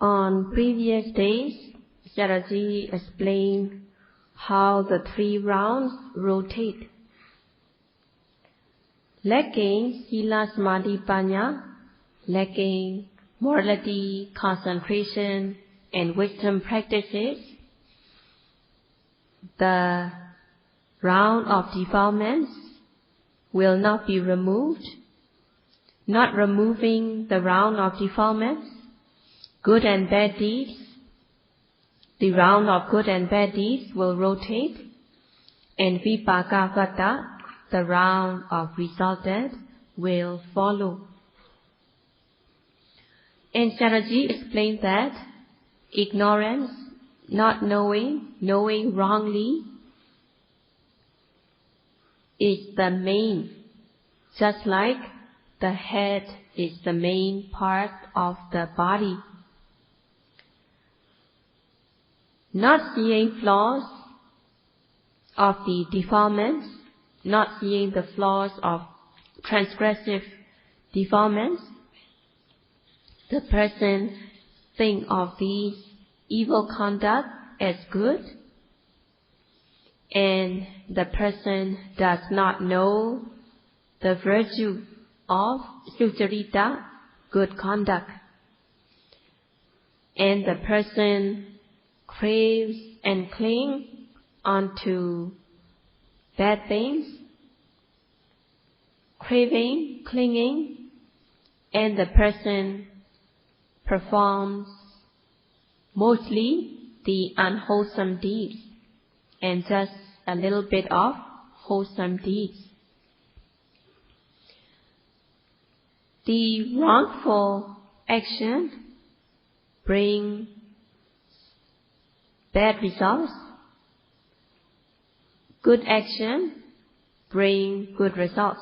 On previous days, Sayadaw explained how the 3 rounds rotate. Lacking Sila Samadhi Panya, lacking morality, concentration, and wisdom practices, the round of defilements will not be removed. Not removing the round of defilements, good and bad deeds, the round of good and bad deeds will rotate, and Vipassana, the round of resultant, will follow. And Sayadaw explained that ignorance, not knowing, knowing wrongly, is the main, just like the head is the main part of the body. Not seeing flaws of the defilements, not seeing the flaws of transgressive defilements, the person thinks of these evil conduct as good, and the person does not know the virtue of sucharita, good conduct. And the person craves and clings onto bad things, craving, clinging, and the person performs mostly the unwholesome deeds and just a little bit of wholesome deeds. The wrongful action brings bad results. Good action brings good results.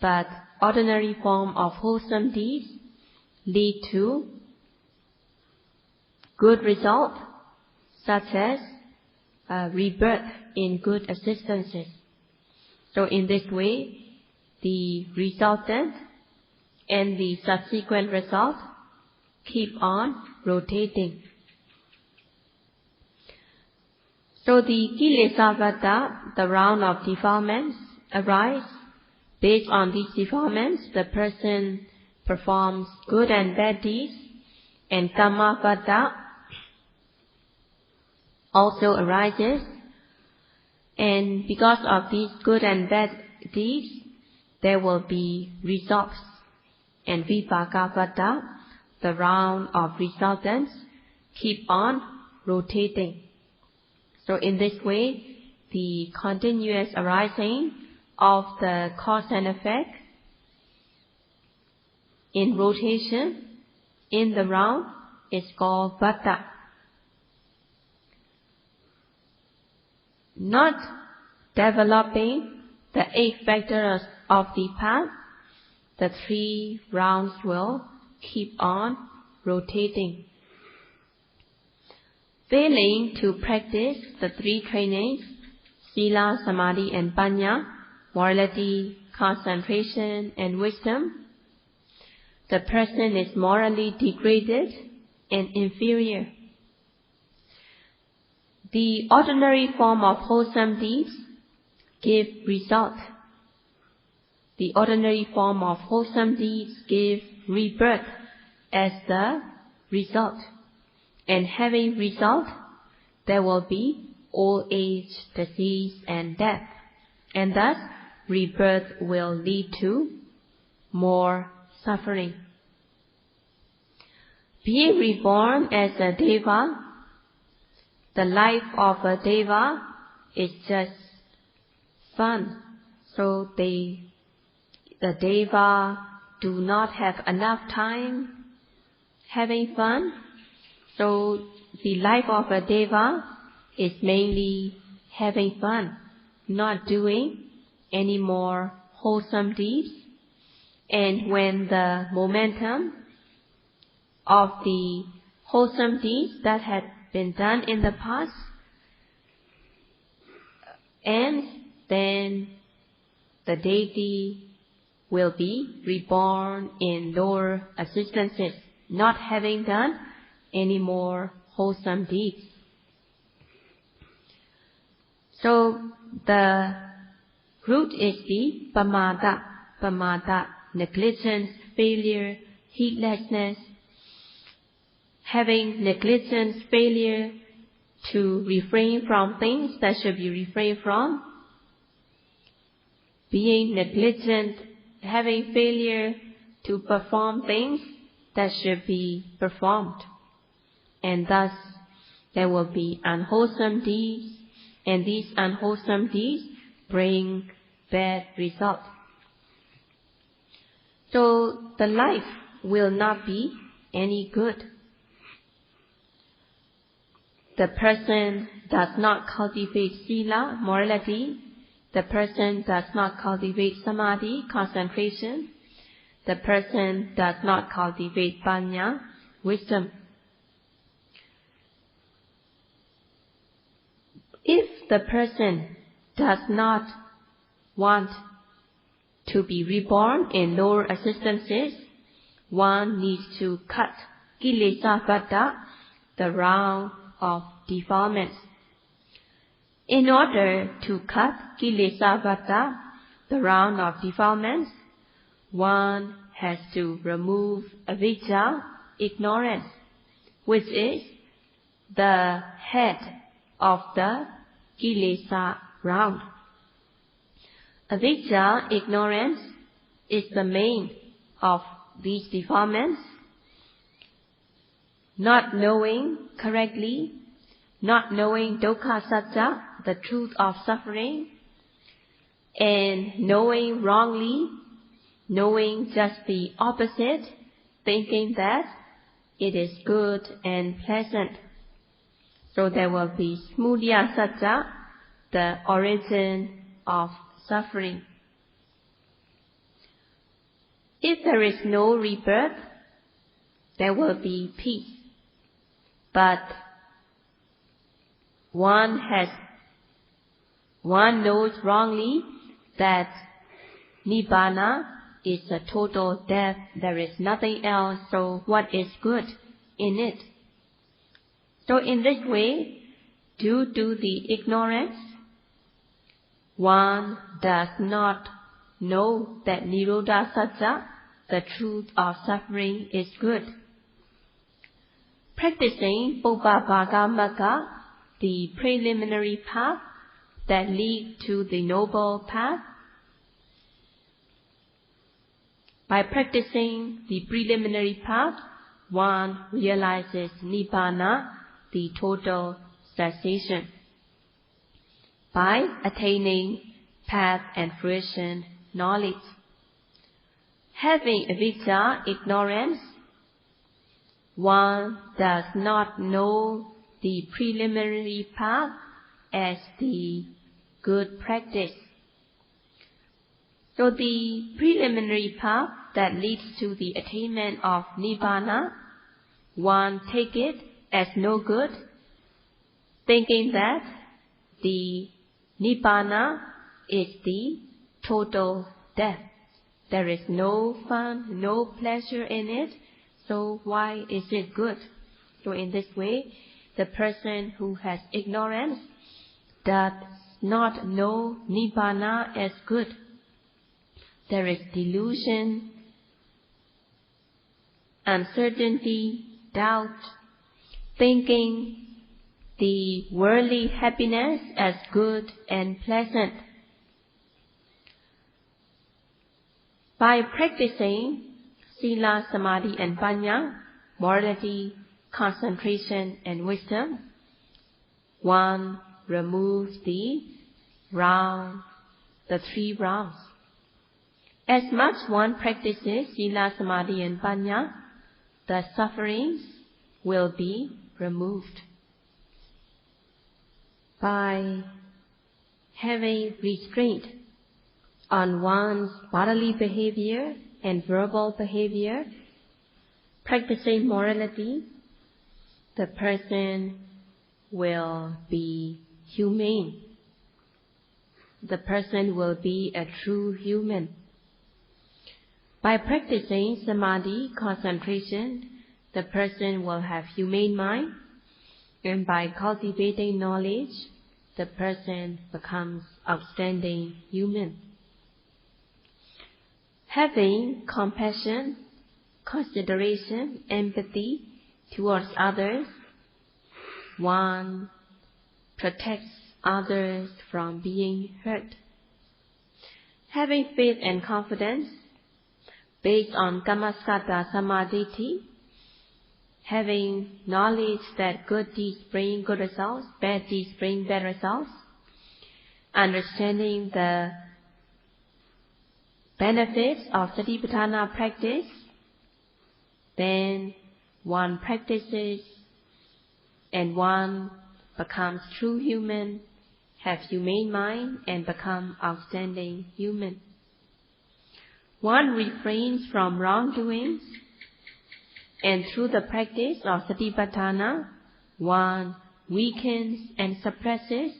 But ordinary form of wholesome deeds lead to good result, such as rebirth in good existences. So in this way, the resultant and the subsequent result keep on rotating. So the kilesavada, the round of defilements, arise. Based on these defilements, the person performs good and bad deeds, and kammavada also arises. And because of these good and bad deeds, there will be results. And vipakkavada, the round of resultants, keep on rotating. So in this way, the continuous arising of the cause and effect in rotation in the round is called vata. Not developing the 8 factors of the path, the 3 rounds will keep on rotating. Failing to practice the 3 trainings, Sila, Samadhi and Panya, morality, concentration and wisdom, the person is morally degraded and inferior. The ordinary form of wholesome deeds give result. The ordinary form of wholesome deeds give rebirth as the result. And having result, there will be old age, disease and death. And thus, rebirth will lead to more suffering. Being reborn as a deva, the life of a deva is just fun. So the deva do not have enough time having fun. So the life of a deva is mainly having fun, not doing any more wholesome deeds. And when the momentum of the wholesome deeds that had been done in the past ends, then the deity will be reborn in lower existences, not having done any more wholesome deeds. So the root is the Paṇḍitā, negligence, failure, heedlessness. Having negligence, failure to refrain from things that should be refrained from. Being negligent, having failure to perform things that should be performed. And thus there will be unwholesome deeds, and these unwholesome deeds bring bad results. So the life will not be any good. The person does not cultivate sila, morality. The person does not cultivate samadhi, concentration. The person does not cultivate paññā, wisdom. If the person does not want to be reborn in lower existences, one needs to cut kilesavada, the round of defilements. In order to cut kilesavada, the round of defilements, one has to remove avijja, ignorance, which is the head of the kilesa round. Avijja, ignorance, is the main of these defilements. Not knowing correctly, not knowing dukkha satya, the truth of suffering, and knowing wrongly, knowing just the opposite, thinking that it is good and pleasant. So there will be smudaya satya, the origin of suffering. If there is no rebirth, there will be peace. But one knows wrongly that Nibbana is a total death, there is nothing else, so what is good in it? So in this way, due to the ignorance, one does not know that Nirodha Satya, the truth of suffering, is good. Practicing Pubbabhaga Magga, the preliminary path that lead to the noble path. By practicing the preliminary path, one realizes Nibbana, the total cessation. By attaining path and fruition knowledge. Having avijja, ignorance, one does not know the preliminary path as the good practice. So the preliminary path that leads to the attainment of Nibbana, one take it as no good, thinking that the Nibbana is the total death. There is no fun, no pleasure in it, so why is it good? So in this way, the person who has ignorance does not know Nibbana as good. There is delusion, uncertainty, doubt, thinking the worldly happiness as good and pleasant. By practicing sila, samadhi and paññā, morality, concentration and wisdom, one removes the three rounds. As much one practices sila, samadhi and paññā, the sufferings will be removed. By having restraint on one's bodily behavior and verbal behavior, practicing morality, the person will be humane. The person will be a true human. By practicing samadhi, concentration, the person will have humane mind, and by cultivating knowledge, the person becomes outstanding human. Having compassion, consideration, empathy towards others, one protects others from being hurt. Having faith and confidence based on Kammaskata Samadhi, having knowledge that good deeds bring good results, bad deeds bring bad results, understanding the benefits of Satipatthana practice, then one practices and one becomes true human, have humane mind and become outstanding human. One refrains from wrongdoings, and through the practice of Satipatthana, one weakens and suppresses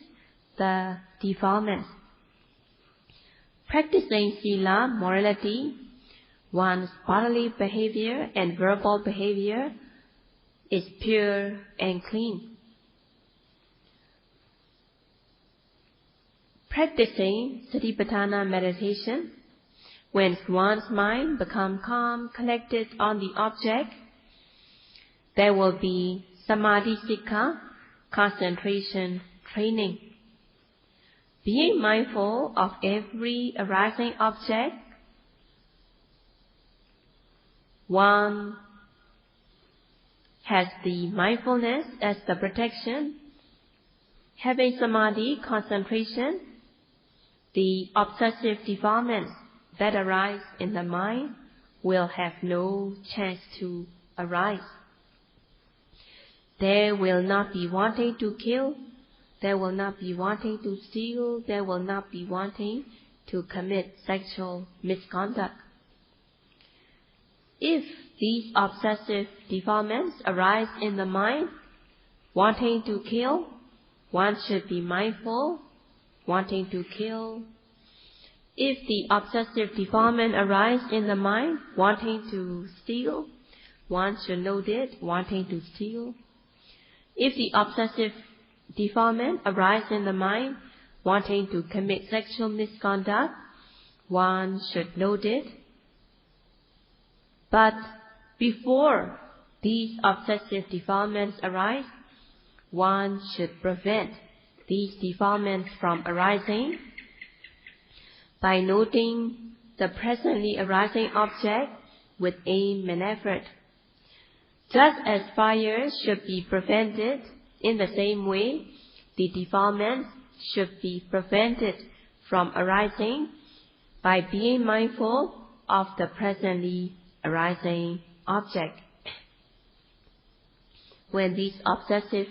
the defilements. Practicing Sila, morality, one's bodily behavior and verbal behavior is pure and clean. Practicing Satipatthana meditation, when one's mind becomes calm, collected on the object, there will be Samadhi Sikha, concentration training. Being mindful of every arising object, one has the mindfulness as the protection. Having Samadhi, concentration, the obsessive defilements that arise in the mind will have no chance to arise. There will not be wanting to kill, there will not be wanting to steal, there will not be wanting to commit sexual misconduct. If these obsessive defilements arise in the mind, wanting to kill, one should be mindful, wanting to kill. If the obsessive defilement arises in the mind, wanting to steal, one should note it, wanting to steal. If the obsessive defilement arises in the mind, wanting to commit sexual misconduct, one should note it. But before these obsessive defilements arise, one should prevent these defilements from arising by noting the presently arising object with aim and effort. Just as fires should be prevented, in the same way, the defilements should be prevented from arising by being mindful of the presently arising object. When these obsessive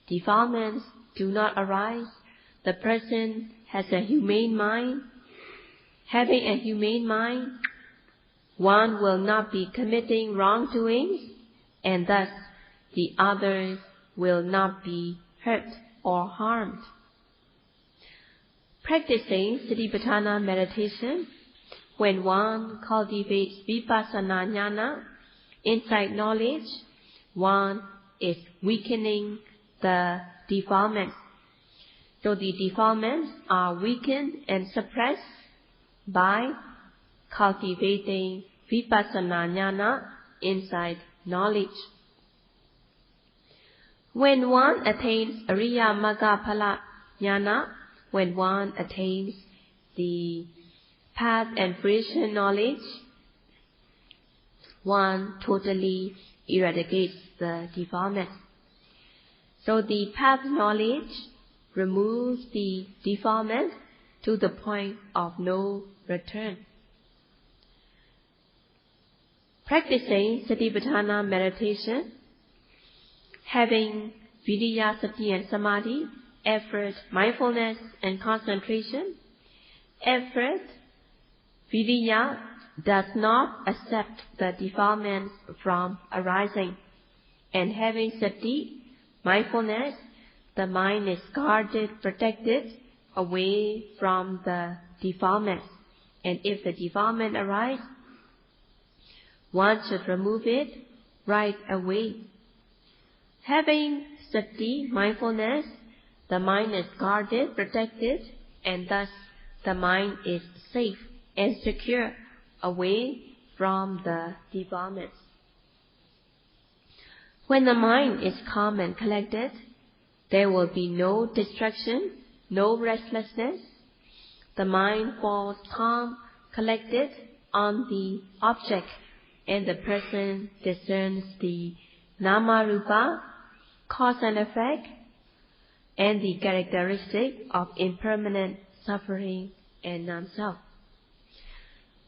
defilements do not arise, the person has a humane mind. Having a humane mind, one will not be committing wrongdoings, and thus the others will not be hurt or harmed. Practicing Satipatthana meditation, when one cultivates Vipassana jnana, insight knowledge, one is weakening the defilements. So the defilements are weakened and suppressed by cultivating Vipassana jnana, insight knowledge. When one attains Ariya Magga Phala jnana, when one attains the path and fruition knowledge, one totally eradicates the defilements. So the path knowledge removes the defilement to the point of no return. Practicing Satipatthana meditation, having Viriya, Sati and Samadhi, effort, mindfulness and concentration. Effort, Viriya, does not accept the defilements from arising. And having Sati, mindfulness, the mind is guarded, protected, away from the defilements. And if the defilement arises, one should remove it right away. Having sati, mindfulness, the mind is guarded, protected, and thus the mind is safe and secure away from the defilements. When the mind is calm and collected, there will be no distraction, no restlessness. The mind falls calm, collected on the object, and the person discerns the nama-rupa, cause and effect, and the characteristic of impermanent suffering and non-self.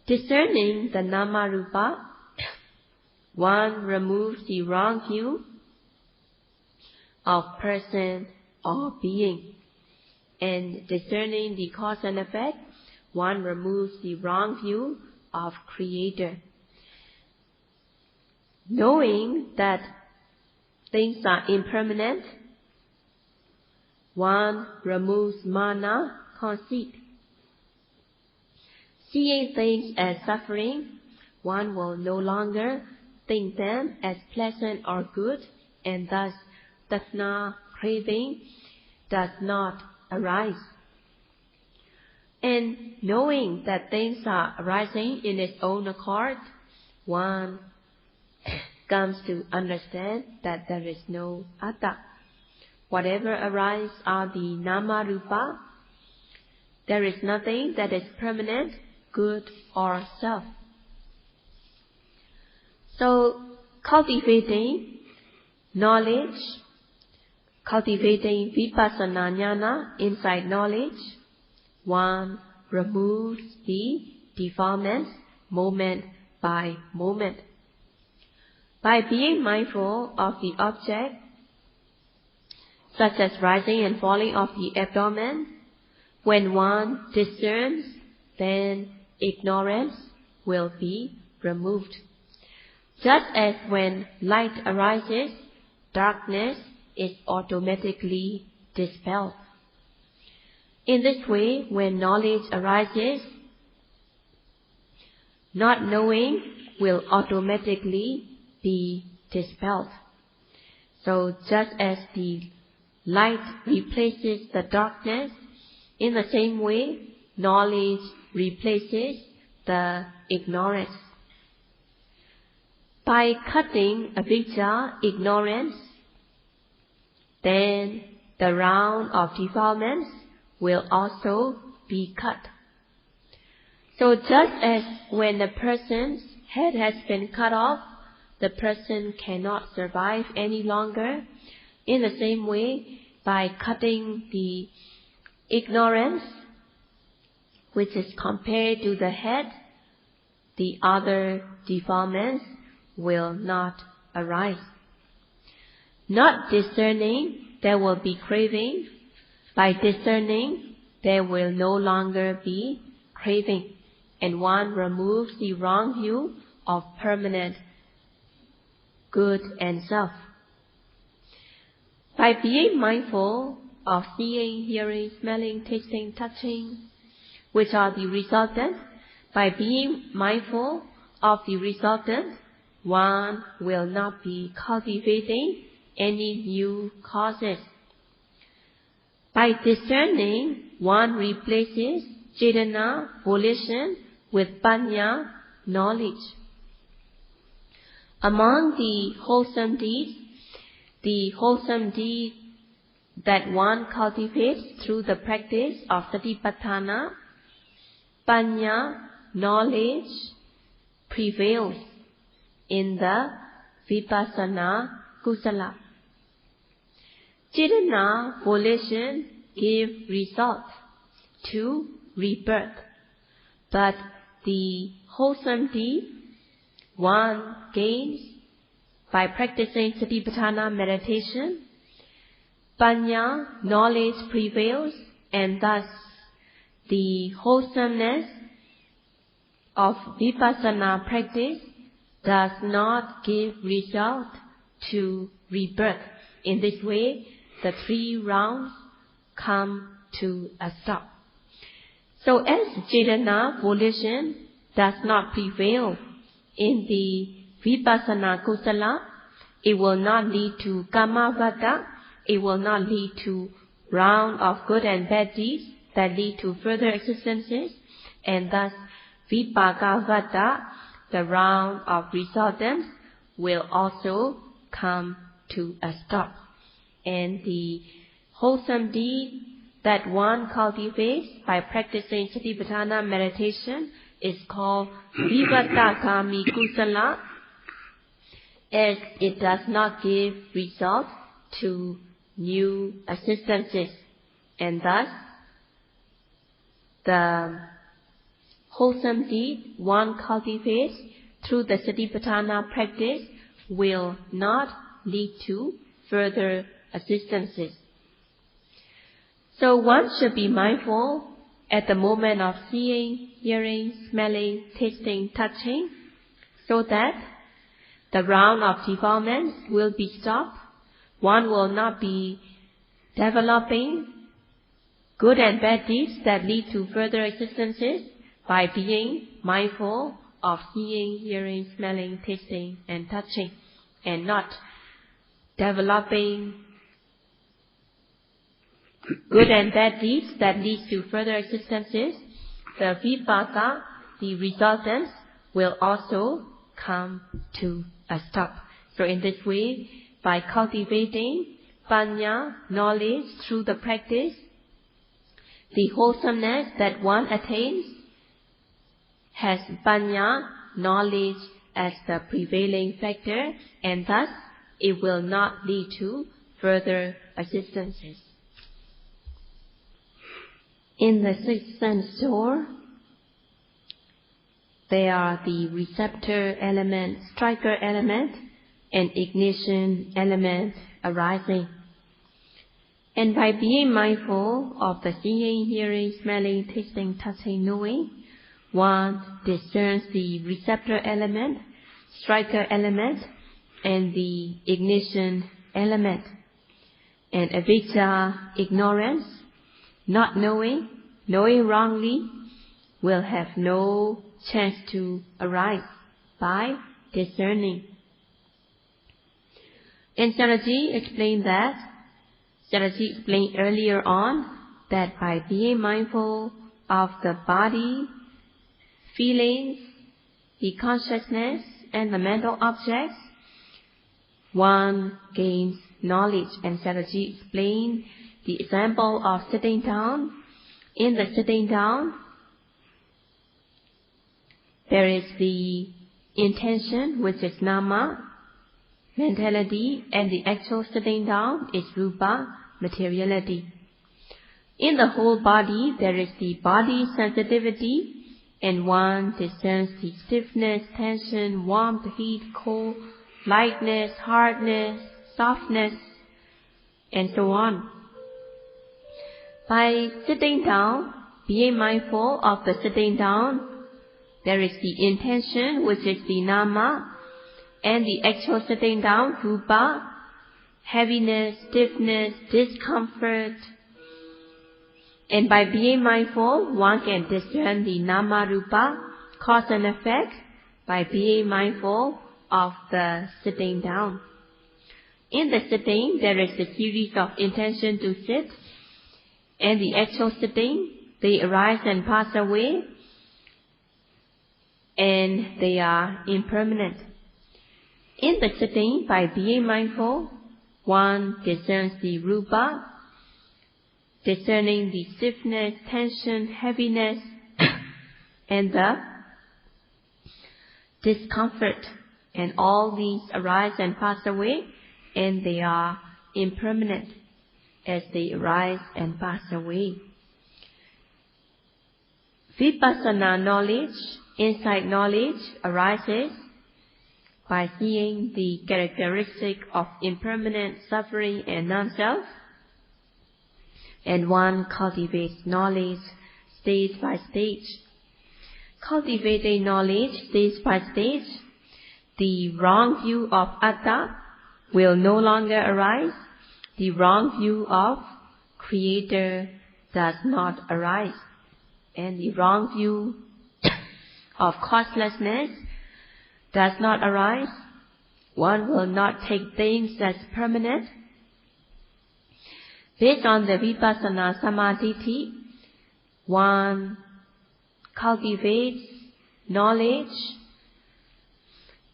Discerning the nama-rupa, one removes the wrong view of person or being, and discerning the cause and effect, one removes the wrong view of creator. Knowing that things are impermanent, one removes mana, conceit. Seeing things as suffering, one will no longer think them as pleasant or good, and thus tasna, craving, does not arise. And knowing that things are arising in its own accord, one comes to understand that there is no atta. Whatever arises are the nama-rupa. There is nothing that is permanent, good or self. So, cultivating knowledge, cultivating Vipassana jnana, insight knowledge, one removes the defilements moment by moment. By being mindful of the object, such as rising and falling of the abdomen, when one discerns, then ignorance will be removed. Just as when light arises, darkness is automatically dispelled. In this way, when knowledge arises, not knowing will automatically be dispelled. So just as the light replaces the darkness, in the same way, knowledge replaces the ignorance. By cutting avijja, ignorance, then the round of defilements will also be cut. So just as when a person's head has been cut off, the person cannot survive any longer, in the same way, by cutting the ignorance, which is compared to the head, the other defilements will not arise. Not discerning, there will be craving. By discerning, there will no longer be craving, and one removes the wrong view of permanent good and self. By being mindful of seeing, hearing, smelling, tasting, touching, which are the resultant, by being mindful of the resultant, one will not be cultivating any new causes. By discerning, one replaces cetana, volition, with panya, knowledge. Among the wholesome deeds that one cultivates through the practice of satipatthana, panya, knowledge, prevails in the Vipassana kusala. Cetana, volition, give result to rebirth, but the wholesome deed one gains by practicing satipatthana meditation, panya, knowledge prevails, and thus the wholesomeness of Vipassana practice does not give result to rebirth. In this way, the 3 rounds come to a stop. So as cetana, volition, does not prevail in the Vipassana kusala, it will not lead to kamavada, it will not lead to round of good and bad deeds that lead to further existences, and thus vipakavada, the round of resultants, will also come to a stop. And the wholesome deed that one cultivates by practicing Satipatthana meditation is called Vivattakami Kusala, as it does not give result to new existences, and thus the wholesome deed one cultivates through the Satipatthana practice will not lead to further existences. So one should be mindful at the moment of seeing, hearing, smelling, tasting, touching, so that the round of defilements will be stopped. One will not be developing good and bad deeds that lead to further existences by being mindful of seeing, hearing, smelling, tasting, and touching, and not developing good and bad deeds that lead to further existences. The vipaka, the resultants, will also come to a stop. So in this way, by cultivating panya, knowledge through the practice, the wholesomeness that one attains has panya, knowledge, as the prevailing factor, and thus it will not lead to further existences. In the sixth sense door, there are the receptor element, striker element, and ignition element arising. And by being mindful of the seeing, hearing, smelling, tasting, touching, knowing, one discerns the receptor element, striker element, and the ignition element. And avijja, ignorance, not knowing, knowing wrongly, will have no chance to arise by discerning. And Sayadaw explained earlier on that by being mindful of the body, feelings, the consciousness, and the mental objects, one gains knowledge. And Sayadaw explained the example of sitting down. In the sitting down, there is the intention, which is nama, mentality, and the actual sitting down is rupa, materiality. In the whole body, there is the body sensitivity, and one discerns the stiffness, tension, warmth, heat, cold, lightness, hardness, softness, and so on. By sitting down, being mindful of the sitting down, there is the intention, which is the nama, and the actual sitting down, rupa, heaviness, stiffness, discomfort. And by being mindful, one can discern the nama rupa, cause and effect, by being mindful of the sitting down. In the sitting, there is a series of intention to sit, and the actual sitting, they arise and pass away, and they are impermanent. In the sitting, by being mindful, one discerns the rupa, discerning the stiffness, tension, heaviness, and the discomfort. And all these arise and pass away, and they are impermanent as they arise and pass away. Vipassana knowledge, insight knowledge, arises by seeing the characteristic of impermanent suffering and non-self, and one cultivates knowledge stage by stage. Cultivating knowledge stage by stage, the wrong view of atta will no longer arise, the wrong view of Creator does not arise, and the wrong view of causelessness does not arise, one will not take things as permanent. Based on the Vipassana Samadhi, one cultivates knowledge.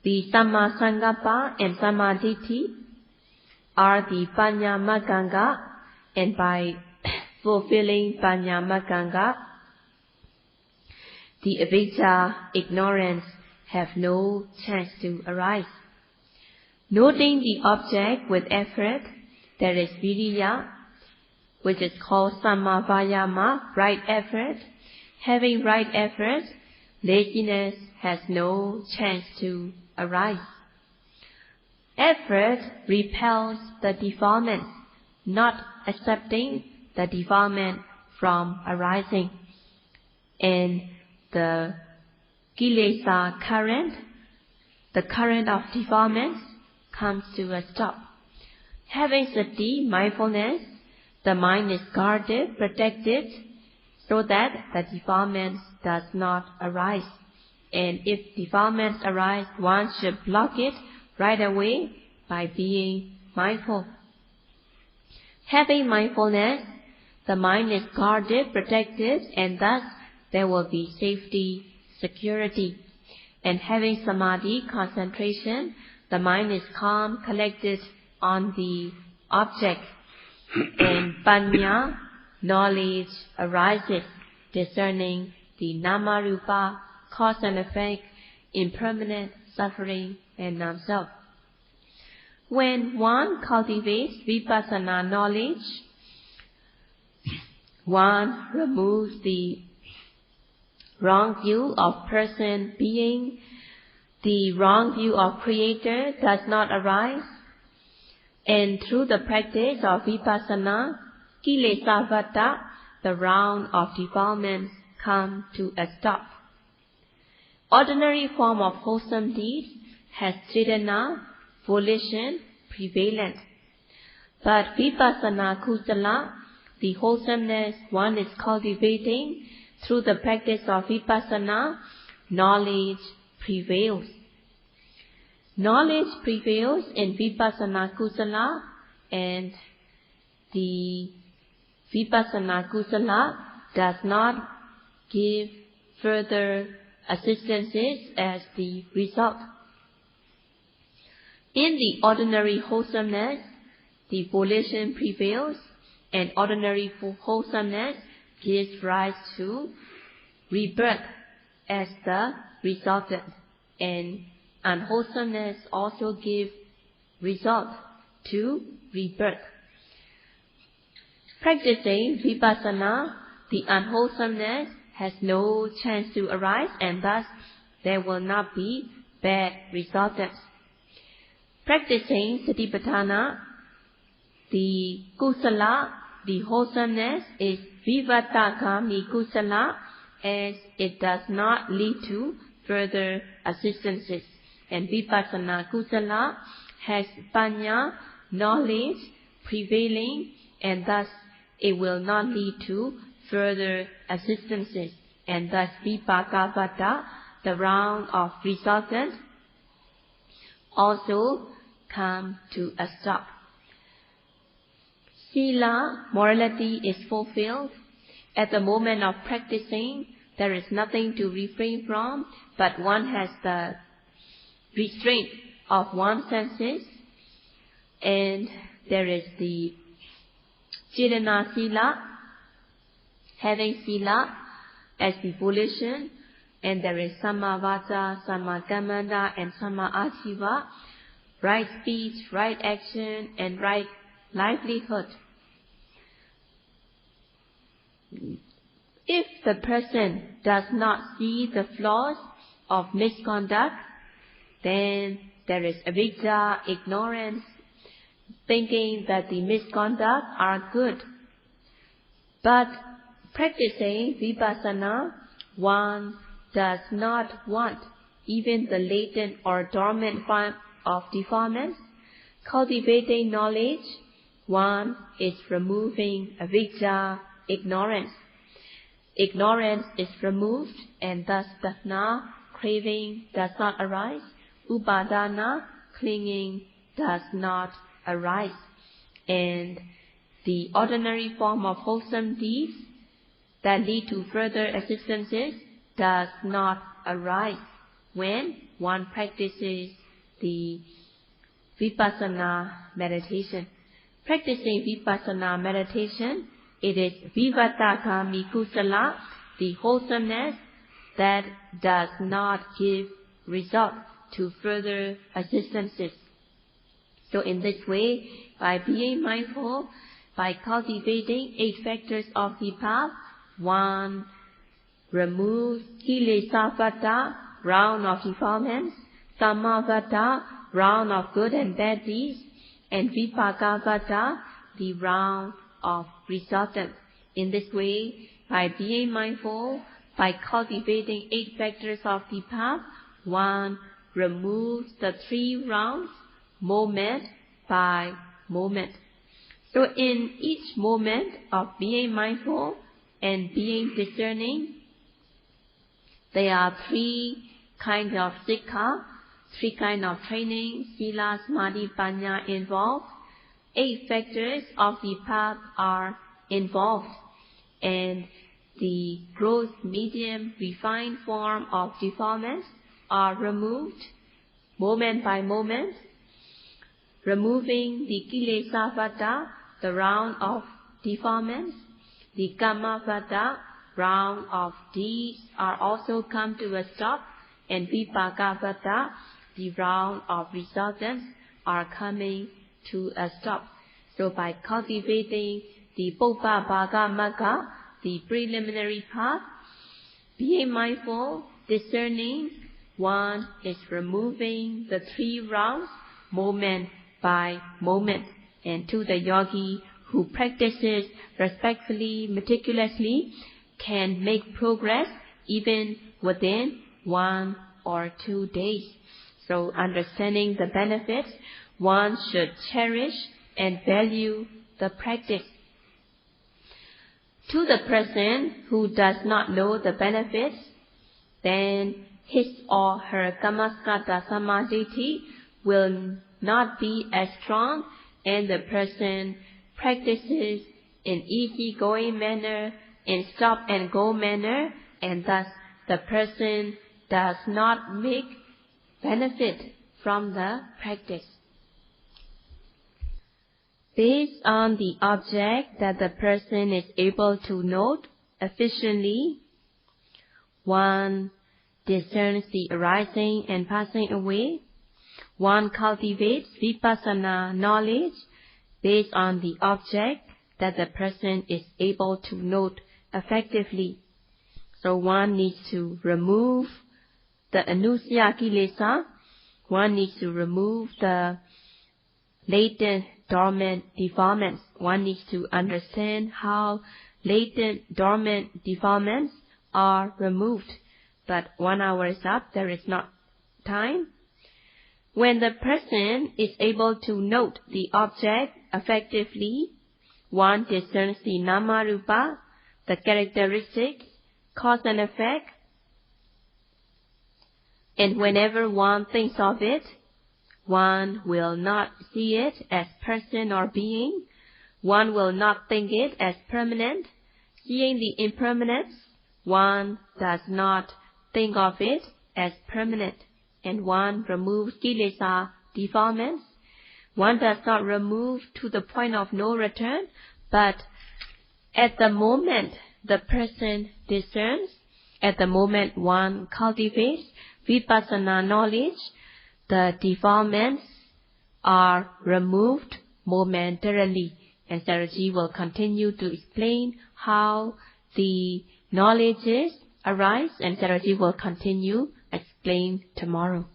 The Samma Sankappa and Samadhi are the Panya Maganga, and by fulfilling Panya Maganga, the avijja, ignorance, have no chance to arise. Noting the object with effort, there is viriya, which is called Samma Vayama, right effort. Having right effort, laziness has no chance to arise. Effort repels the defilement, not accepting the defilement from arising. And the kilesa current, the current of defilements, comes to a stop. Having sati, mindfulness, the mind is guarded, protected, so that the defilements does not arise. And if defilements arise, one should block it right away by being mindful. Having mindfulness, the mind is guarded, protected, and thus there will be safety, security. And having samadhi, concentration, the mind is calm, collected on the object. And panya, knowledge, arises, discerning the nama rupa, cause and effect, impermanent, suffering, and non-self. When one cultivates vipassana knowledge, one removes the wrong view of person, being. The wrong view of creator does not arise. And through the practice of vipassana, kilesavata, the round of defilements, come to a stop. Ordinary form of wholesome deeds has cetana, volition, prevalent. But vipassana kusala, the wholesomeness one is cultivating through the practice of vipassana, knowledge prevails. Knowledge prevails in vipassana kusala, and the vipassana kusala does not give further assistances as the result. In the ordinary wholesomeness, the volition prevails, and ordinary wholesomeness gives rise to rebirth as the resultant, and unwholesomeness also gives result to rebirth. Practicing vipassana, the unwholesomeness has no chance to arise, and thus there will not be bad resultants. Practicing satipatthana, the kusala, the wholesomeness, is vivattakami kusala, as it does not lead to further assistances. And vipassana kusala has panya, knowledge, prevailing, and thus it will not lead to further assistances. And thus vipakavata, the round of resultant, also come to a stop. Sila, morality, is fulfilled. At the moment of practicing, there is nothing to refrain from, but one has the restraint of one's senses, and there is the cetana sila, having sila as the volition, and there is samma vata, samma kammanta, and samma ajiva, right speech, right action, and right livelihood. If the person does not see the flaws of misconduct, then there is avijja, ignorance, thinking that the misconduct are good. But practicing vipassana, one does not want even the latent or dormant form of defilements. Cultivating knowledge, one is removing avijja, ignorance. Ignorance is removed, and thus dana, craving, does not arise. upadana, clinging, does not arise. And the ordinary form of wholesome deeds that lead to further existences does not arise when one practices the Vipassana meditation. Practicing Vipassana meditation, it is vivatagami kusala, the wholesomeness that does not give result to further existences. So in this way, by being mindful, by cultivating 8 factors of the path, one removes kilesavata, round of defilements, samavata, round of good and bad deeds, and vipakavata, the round of resultant. In this way, by being mindful, by cultivating 8 factors of the path, one removes the 3 rounds, moment by moment. So in each moment of being mindful and being discerning, there are 3 kinds of sikkha, 3 kinds of training, sila, samadhi, panya involved. 8 factors of the path are involved, and the gross, medium, refined form of defilements are removed moment by moment. Removing the kilesavata, the round of defilements, the kamavata, round of deeds, are also come to a stop, and vipakavata, the round of resultants, are coming to a stop. So by cultivating the Pubbabhaga, the preliminary path, being mindful, discerning, one is removing the 3 rounds moment by moment. And to the yogi who practices respectfully, meticulously, can make progress even within 1 or 2 days. So understanding the benefits, one should cherish and value the practice. To the person who does not know the benefits, then his or her kamaskata samadhi will not be as strong, and the person practices in easy-going manner, in stop-and-go manner, and thus the person does not make benefit from the practice. Based on the object that the person is able to note efficiently, one discerns the arising and passing away. One cultivates Vipassana knowledge based on the object that the person is able to note effectively. So one needs to remove the anusaya kilesa. One needs to remove the latent dormant defilements. One needs to understand how latent dormant defilements are removed. But 1 hour is up, there is not time. When the person is able to note the object effectively, one discerns the nama-rupa, the characteristics, cause and effect, and whenever one thinks of it, one will not see it as person or being. One will not think it as permanent. Seeing the impermanence, one does not think of it as permanent. And one removes kilesa defilements. One does not remove to the point of no return, but at the moment the person discerns, at the moment one cultivates Vipassana knowledge, the defilements are removed momentarily. And Sayadaw will continue to explain how the knowledges arise, and Sayadaw will continue explain tomorrow.